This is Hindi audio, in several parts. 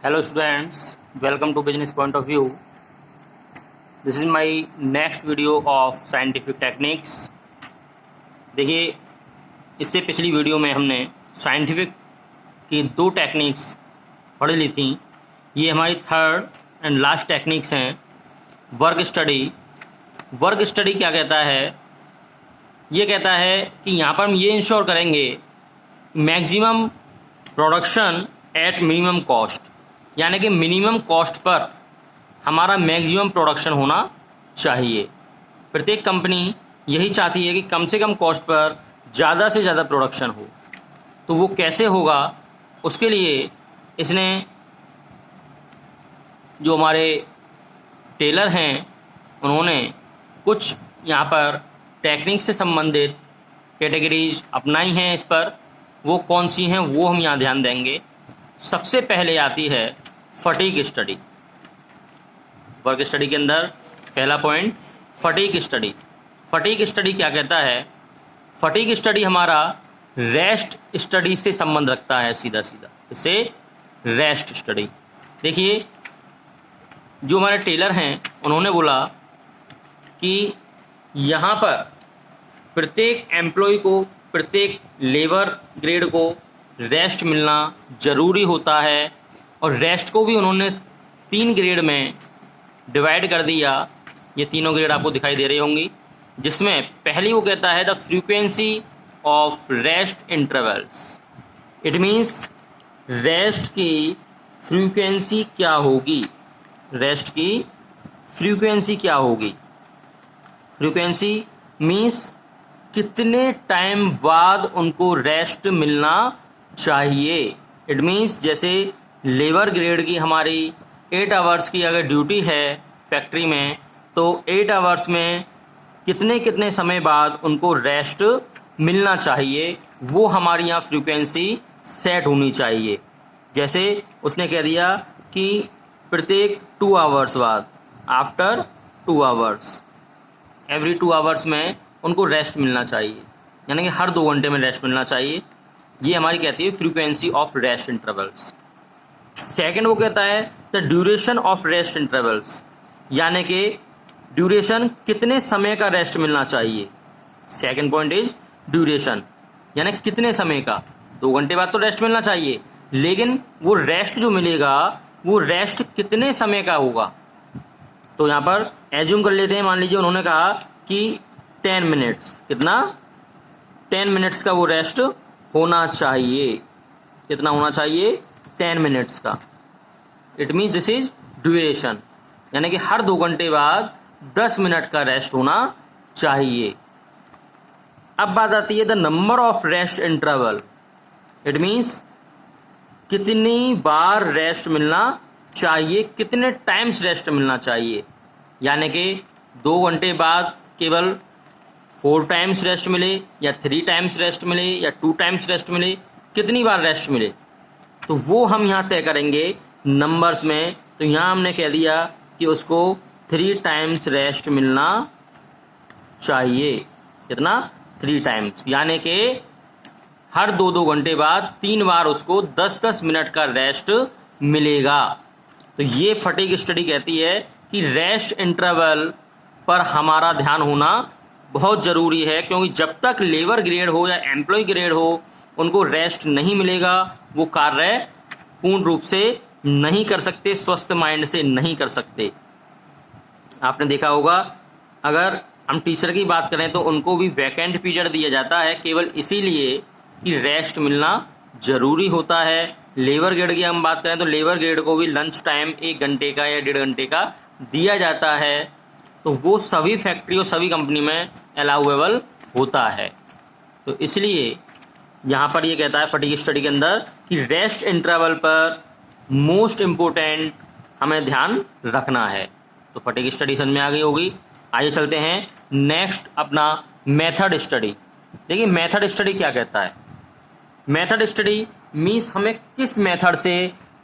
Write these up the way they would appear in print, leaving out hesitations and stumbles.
Hello students, welcome to Business Point of View. This is my next video of Scientific Techniques. देखिए, इससे पिछली वीडियो में हमने साइंटिफिक की दो टेक्निक्स पढ़ ली थी। ये हमारी थर्ड एंड लास्ट टेक्निक्स हैं। Work study. वर्क स्टडी क्या कहता है? ये कहता है कि यहाँ पर हम ये इंश्योर करेंगे maximum production at minimum cost, यानी कि मिनिमम कॉस्ट पर हमारा मैक्सिमम प्रोडक्शन होना चाहिए। प्रत्येक कंपनी यही चाहती है कि कम से कम कॉस्ट पर ज़्यादा से ज़्यादा प्रोडक्शन हो। तो वो कैसे होगा, उसके लिए इसने जो हमारे टेलर हैं उन्होंने कुछ यहाँ पर टेक्निक से संबंधित कैटेगरीज अपनाई हैं। इस पर वो कौन सी हैं वो हम यहाँ ध्यान देंगे। सबसे पहले आती है फटीग स्टडी। वर्क स्टडी के अंदर पहला point fatigue study. Fatigue study क्या कहता है? फटीग स्टडी हमारा रेस्ट स्टडी से संबंध रखता है सीधा सीधा। इससे रेस्ट स्टडी। देखिए, जो हमारे टेलर हैं उन्होंने बोला कि यहाँ पर प्रत्येक एम्प्लॉय को, प्रत्येक लेबर ग्रेड को रेस्ट मिलना ज़रूरी होता है। और रेस्ट को भी उन्होंने 3 ग्रेड में डिवाइड कर दिया। ये तीनों ग्रेड आपको दिखाई दे रही होंगी, जिसमें पहली वो कहता है the frequency of rest intervals. It means rest की फ्रीक्वेंसी क्या होगी। रेस्ट की फ्रीक्वेंसी क्या होगी? फ्रीक्वेंसी मीन्स कितने टाइम बाद उनको रेस्ट मिलना चाहिए। इट मीन्स जैसे लेबर ग्रेड की हमारी 8 आवर्स की अगर ड्यूटी है फैक्ट्री में, तो 8 आवर्स में कितने कितने समय बाद उनको रेस्ट मिलना चाहिए, वो हमारी यहाँ फ्रीक्वेंसी सेट होनी चाहिए। जैसे उसने कह दिया कि प्रत्येक 2 आवर्स बाद, आफ्टर 2 आवर्स, एवरी 2 आवर्स में उनको रेस्ट मिलना चाहिए, यानी कि हर 2 घंटे में रेस्ट मिलना चाहिए। ये हमारी कहती है frequency of rest intervals. Second वो कहता है the duration of rest intervals, यानी कि ड्यूरेशन कितने समय का रेस्ट मिलना चाहिए। सेकंड पॉइंट इज ड्यूरेशन, यानी कितने समय का। 2 घंटे बाद तो रेस्ट मिलना चाहिए, लेकिन वो रेस्ट जो मिलेगा वो रेस्ट कितने समय का होगा। तो यहाँ पर एज्यूम कर लेते हैं, मान लीजिए उन्होंने कहा कि 10 मिनट्स। कितना? 10 मिनट्स का वो रेस्ट होना चाहिए। कितना होना चाहिए? 10 मिनट्स का। It means this is duration, यानी कि हर 2 घंटे बाद 10 मिनट का रेस्ट होना चाहिए। अब बात आती है the number of rest interval. It means कितनी बार रेस्ट मिलना चाहिए, कितने टाइम्स रेस्ट मिलना चाहिए। यानी कि 2 घंटे बाद केवल 4 टाइम्स रेस्ट मिले, या 3 टाइम्स रेस्ट मिले, या 2 टाइम्स रेस्ट मिले, कितनी बार रेस्ट मिले, तो वो हम यहाँ तय करेंगे नंबर्स में। तो यहाँ हमने कह दिया कि उसको 3 टाइम्स रेस्ट मिलना चाहिए। कितना? 3 टाइम्स, यानी कि हर 2-2 घंटे बाद 3 बार उसको 10-10 मिनट का रेस्ट मिलेगा। तो ये फटीग स्टडी कहती है कि रेस्ट इंटरवल पर हमारा ध्यान होना बहुत ज़रूरी है, क्योंकि जब तक लेबर ग्रेड हो या एम्प्लॉय ग्रेड हो उनको रेस्ट नहीं मिलेगा, वो कार्य पूर्ण रूप से नहीं कर सकते, स्वस्थ माइंड से नहीं कर सकते। आपने देखा होगा, अगर हम टीचर की बात करें तो उनको भी वैकेंट पीरियड दिया जाता है केवल इसीलिए कि रेस्ट मिलना ज़रूरी होता है। लेबर ग्रेड की हम बात करें तो लेबर ग्रेड को भी लंच टाइम 1 घंटे का या 1.5 घंटे का दिया जाता है। तो वो सभी फैक्ट्री और सभी कंपनी में अलाउएबल होता है। तो इसलिए यहाँ पर ये कहता है फटीग स्टडी के अंदर कि रेस्ट इंटरवल पर मोस्ट इम्पोर्टेंट हमें ध्यान रखना है। तो फटीग स्टडी समझ में आ गई होगी। आइए चलते हैं नेक्स्ट अपना मेथड स्टडी। देखिए, मेथड स्टडी क्या कहता है? मेथड स्टडी मीन्स हमें किस मेथड से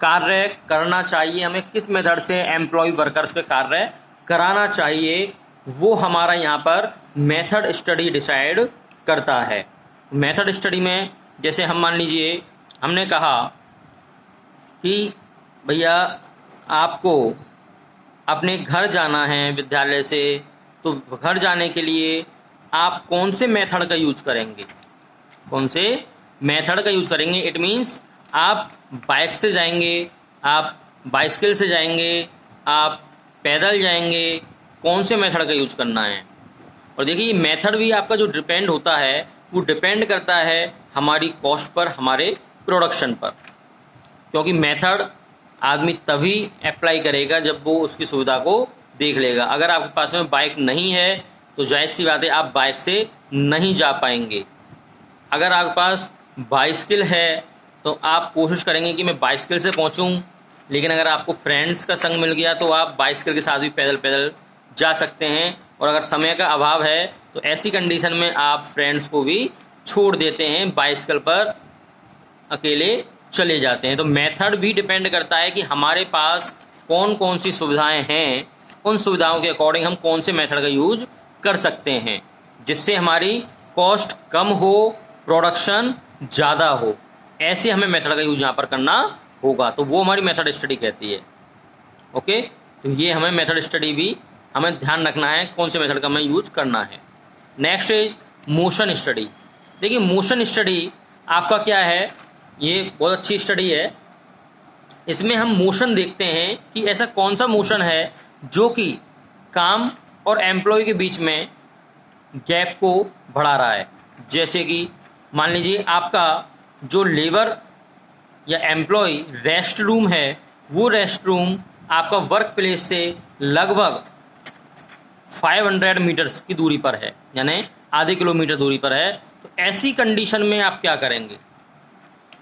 कार्य करना चाहिए, हमें किस मेथड से एम्प्लॉय वर्कर्स पे कार्य कराना चाहिए, वो हमारा यहाँ पर मेथड स्टडी डिसाइड करता है। मेथड स्टडी में जैसे हम मान लीजिए हमने कहा कि भैया आपको अपने घर जाना है विद्यालय से, तो घर जाने के लिए आप कौन से मेथड का यूज करेंगे, कौन से मेथड का यूज करेंगे। इट मीन्स आप बाइक से जाएंगे, आप बाइसिकल से जाएंगे, आप पैदल जाएंगे, कौन से मेथड का यूज करना है। और देखिए ये मेथड भी आपका जो डिपेंड होता है वो डिपेंड करता है हमारी कॉस्ट पर, हमारे प्रोडक्शन पर, क्योंकि मेथड आदमी तभी अप्लाई करेगा जब वो उसकी सुविधा को देख लेगा। अगर आपके पास में बाइक नहीं है तो जाहिर सी बात है आप बाइक से नहीं जा पाएंगे। अगर आपके पास बाइसिकल है तो आप कोशिश करेंगे कि मैं बाइसिकल से पहुंचूं, लेकिन अगर आपको फ्रेंड्स का संग मिल गया तो आप बाइसिकल के साथ भी पैदल पैदल जा सकते हैं। और अगर समय का अभाव है तो ऐसी कंडीशन में आप फ्रेंड्स को भी छोड़ देते हैं, बाइसिकल पर अकेले चले जाते हैं। तो मेथड भी डिपेंड करता है कि हमारे पास कौन कौन सी सुविधाएं हैं, उन सुविधाओं के अकॉर्डिंग हम कौन से मेथड का यूज कर सकते हैं जिससे हमारी कॉस्ट कम हो, प्रोडक्शन ज़्यादा हो। ऐसे हमें मेथड का यूज यहाँ पर करना होगा, तो वो हमारी मेथड स्टडी कहती है। ओके, तो ये हमें मेथड स्टडी भी हमें ध्यान रखना है कौन से मेथड का हमें यूज करना है। Next is motion study. देखिए मोशन स्टडी आपका क्या है, ये बहुत अच्छी स्टडी है। इसमें हम मोशन देखते हैं कि ऐसा कौन सा मोशन है जो कि काम और एम्प्लॉय के बीच में गैप को बढ़ा रहा है। जैसे कि मान लीजिए आपका जो लेबर या एम्प्लॉय रेस्ट रूम है, वो रेस्ट रूम आपका वर्क प्लेस से लगभग 500 मीटर्स की दूरी पर है, यानी आधे किलोमीटर दूरी पर है। तो ऐसी कंडीशन में आप क्या करेंगे,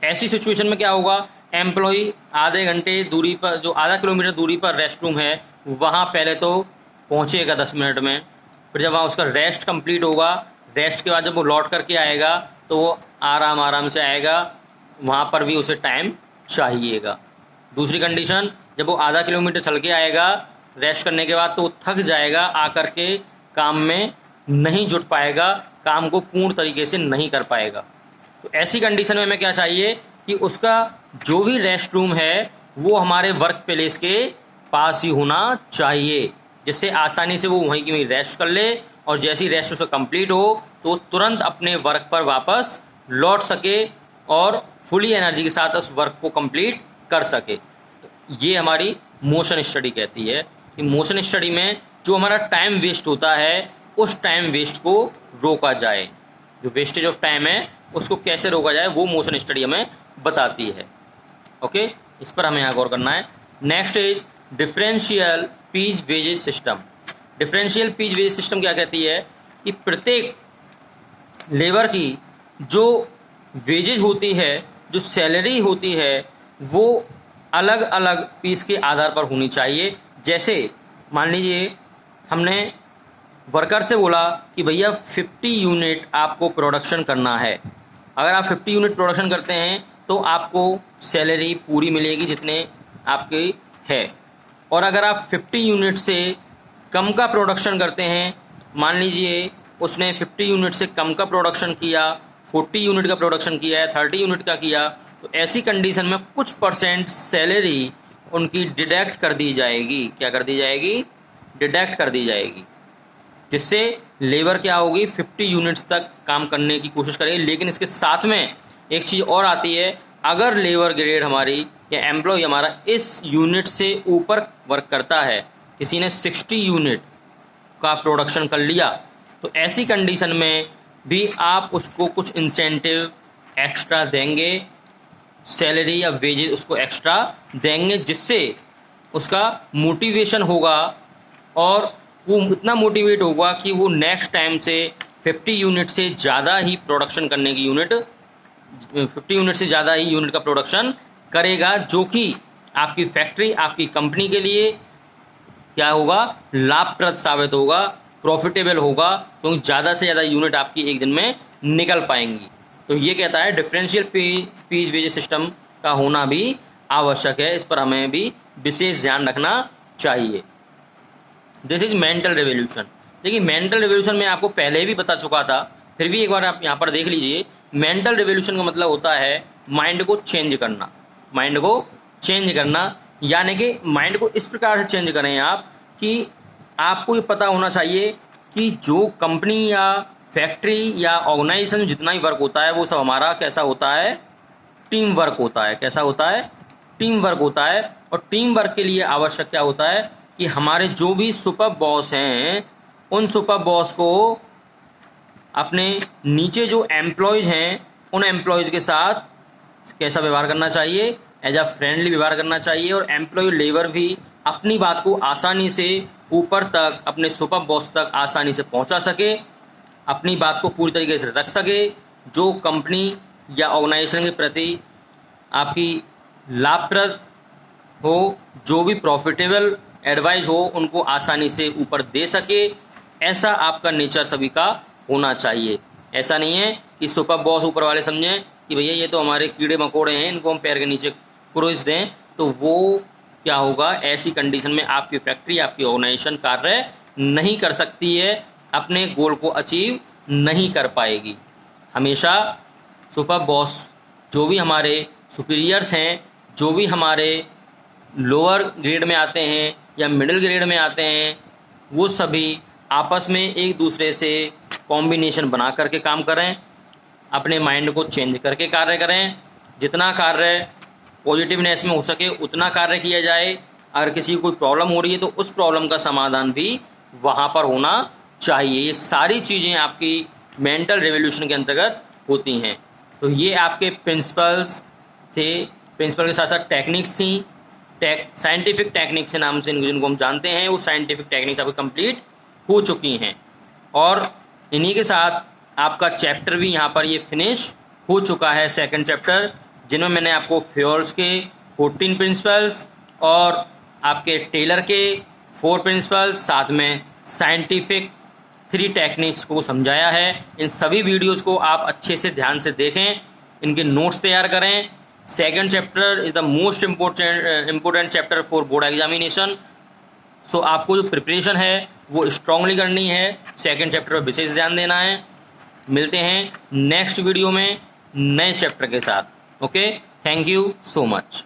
ऐसी सिचुएशन में क्या होगा, एम्प्लॉय आधे घंटे दूरी पर, जो आधा किलोमीटर दूरी पर रेस्ट रूम है, वहाँ पहले तो पहुँचेगा 10 मिनट में। फिर जब वहाँ उसका रेस्ट कंप्लीट होगा, रेस्ट के बाद जब वो लौट करके आएगा तो वो आराम से आएगा, वहाँ पर भी उसे टाइम चाहिएगा। दूसरी कंडीशन, जब वो आधा किलोमीटर चल के आएगा रेस्ट करने के बाद तो वो थक जाएगा, आकर के काम में नहीं जुट पाएगा, काम को पूर्ण तरीके से नहीं कर पाएगा। तो ऐसी कंडीशन में हमें क्या चाहिए कि उसका जो भी रेस्ट रूम है वो हमारे वर्क प्लेस के पास ही होना चाहिए, जिससे आसानी से वो वहीं की वहीं रेस्ट कर ले और जैसी रेस्ट उसका कंप्लीट हो तो तुरंत अपने वर्क पर वापस लौट सके और फुली एनर्जी के साथ उस वर्क को कंप्लीट कर सके। तो ये हमारी मोशन स्टडी कहती है कि मोशन स्टडी में जो हमारा टाइम वेस्ट होता है उस टाइम वेस्ट को रोका जाए, जो वेस्टेज ऑफ टाइम है उसको कैसे रोका जाए वो मोशन स्टडी हमें बताती है। ओके, इस पर हमें यहाँ गौर करना है। Next is differential piece wages system. Differential piece wages system क्या कहती है कि प्रत्येक लेबर की जो वेजेज होती है, जो सैलरी होती है, वो अलग अलग पीस के आधार पर होनी चाहिए। जैसे मान लीजिए हमने वर्कर से बोला कि भैया 50 यूनिट आपको प्रोडक्शन करना है। अगर आप 50 यूनिट प्रोडक्शन करते हैं तो आपको सैलरी पूरी मिलेगी जितने आपकी है। और अगर आप 50 यूनिट से कम का प्रोडक्शन करते हैं, मान लीजिए उसने 50 यूनिट से कम का प्रोडक्शन किया, 40 यूनिट का प्रोडक्शन किया है, 30 यूनिट का किया, तो ऐसी कंडीशन में कुछ परसेंट सैलरी उनकी डिडक्ट कर दी जाएगी। क्या कर दी जाएगी? डिडक्ट कर दी जाएगी, जिससे लेबर क्या होगी 50 यूनिट्स तक काम करने की कोशिश करेगी। लेकिन इसके साथ में एक चीज़ और आती है, अगर लेबर ग्रेड हमारी या एम्प्लॉय हमारा इस यूनिट से ऊपर वर्क करता है, किसी ने 60 यूनिट का प्रोडक्शन कर लिया, तो ऐसी कंडीशन में भी आप उसको कुछ इंसेंटिव एक्स्ट्रा देंगे, सैलरी या वेजेस उसको एक्स्ट्रा देंगे, जिससे उसका मोटिवेशन होगा और वो इतना मोटिवेट होगा कि वो नेक्स्ट टाइम से 50 यूनिट से ज़्यादा ही प्रोडक्शन करने की 50 यूनिट से ज़्यादा ही यूनिट का प्रोडक्शन करेगा, जो कि आपकी फैक्ट्री, आपकी कंपनी के लिए क्या होगा, लाभप्रद साबित होगा, प्रॉफिटेबल होगा, क्योंकि ज़्यादा से ज़्यादा यूनिट आपकी एक दिन में निकल पाएंगी। तो ये कहता है डिफरेंशियल पीज वेजेस सिस्टम का होना भी आवश्यक है, इस पर हमें भी विशेष ध्यान रखना चाहिए। This is mental revolution. देखिए मेंटल रेवोल्यूशन में आपको पहले भी बता चुका था, फिर भी एक बार आप यहाँ पर देख लीजिए। मेंटल रेवोल्यूशन का मतलब होता है माइंड को चेंज करना, माइंड को चेंज करना। यानी कि माइंड को इस प्रकार से चेंज करें आप कि आपको ये पता होना चाहिए कि जो कंपनी या फैक्ट्री या ऑर्गेनाइजेशन जितना ही वर्क होता है वो सब हमारा कैसा होता है, टीम वर्क होता है। कैसा होता है, टीम वर्क होता है। और टीम वर्क के लिए आवश्यक क्या होता है कि हमारे जो भी सुपर बॉस हैं उन सुपर बॉस को अपने नीचे जो एम्प्लॉयज हैं उन एम्प्लॉयज के साथ कैसा व्यवहार करना चाहिए, एज अ फ्रेंडली व्यवहार करना चाहिए। और एम्प्लॉय लेबर भी अपनी बात को आसानी से ऊपर तक अपने सुपर बॉस तक आसानी से पहुंचा सके, अपनी बात को पूरी तरीके से रख सके, जो कंपनी या ऑर्गेनाइजेशन के प्रति आपकी लाभप्रद हो, जो भी प्रॉफिटेबल एडवाइस हो उनको आसानी से ऊपर दे सके। ऐसा आपका नेचर सभी का होना चाहिए। ऐसा नहीं है कि सुपर बॉस ऊपर वाले समझें कि भैया ये तो हमारे कीड़े मकोड़े हैं, इनको हम पैर के नीचे क्रोच दें, तो वो क्या होगा, ऐसी कंडीशन में आपकी फैक्ट्री, आपकी ऑर्गेनाइजेशन कार्य नहीं कर सकती है, अपने गोल को अचीव नहीं कर पाएगी। हमेशा सुपर बॉस, जो भी हमारे सुपीरियर्स हैं, जो भी हमारे लोअर ग्रेड में आते हैं या मिडिल ग्रेड में आते हैं, वो सभी आपस में एक दूसरे से कॉम्बिनेशन बना करके काम करें, अपने माइंड को चेंज करके कार्य करें। जितना कार्य पॉजिटिवनेस में हो सके उतना कार्य किया जाए। अगर किसी को कोई प्रॉब्लम हो रही है तो उस प्रॉब्लम का समाधान भी वहाँ पर होना चाहिए। ये सारी चीज़ें आपकी मेंटल रेवोल्यूशन के अंतर्गत होती हैं। तो ये आपके प्रिंसिपल्स थे, प्रिंसिपल के साथ साथ टेक्निक्स थी। साइंटिफिक टेक्निक्स के नाम से जिनको हम जानते हैं, वो साइंटिफिक टेक्निक्स आपकी कंप्लीट हो चुकी हैं। और इन्हीं के साथ आपका चैप्टर भी यहाँ पर ये फिनिश हो चुका है, सेकंड चैप्टर, जिनमें मैंने आपको फ्योल्स के 14 प्रिंसिपल्स और आपके टेलर के 4 प्रिंसिपल्स, साथ में साइंटिफिक 3 टेक्निक्स को समझाया है। इन सभी वीडियोज़ को आप अच्छे से ध्यान से देखें, इनके नोट्स तैयार करें। Second chapter is the most important chapter for board examination. So आपको जो प्रिपरेशन है वो स्ट्रांगली करनी है, सेकंड चैप्टर पर विशेष ध्यान देना है। मिलते हैं नेक्स्ट वीडियो में नए चैप्टर के साथ। Okay, thank you so much.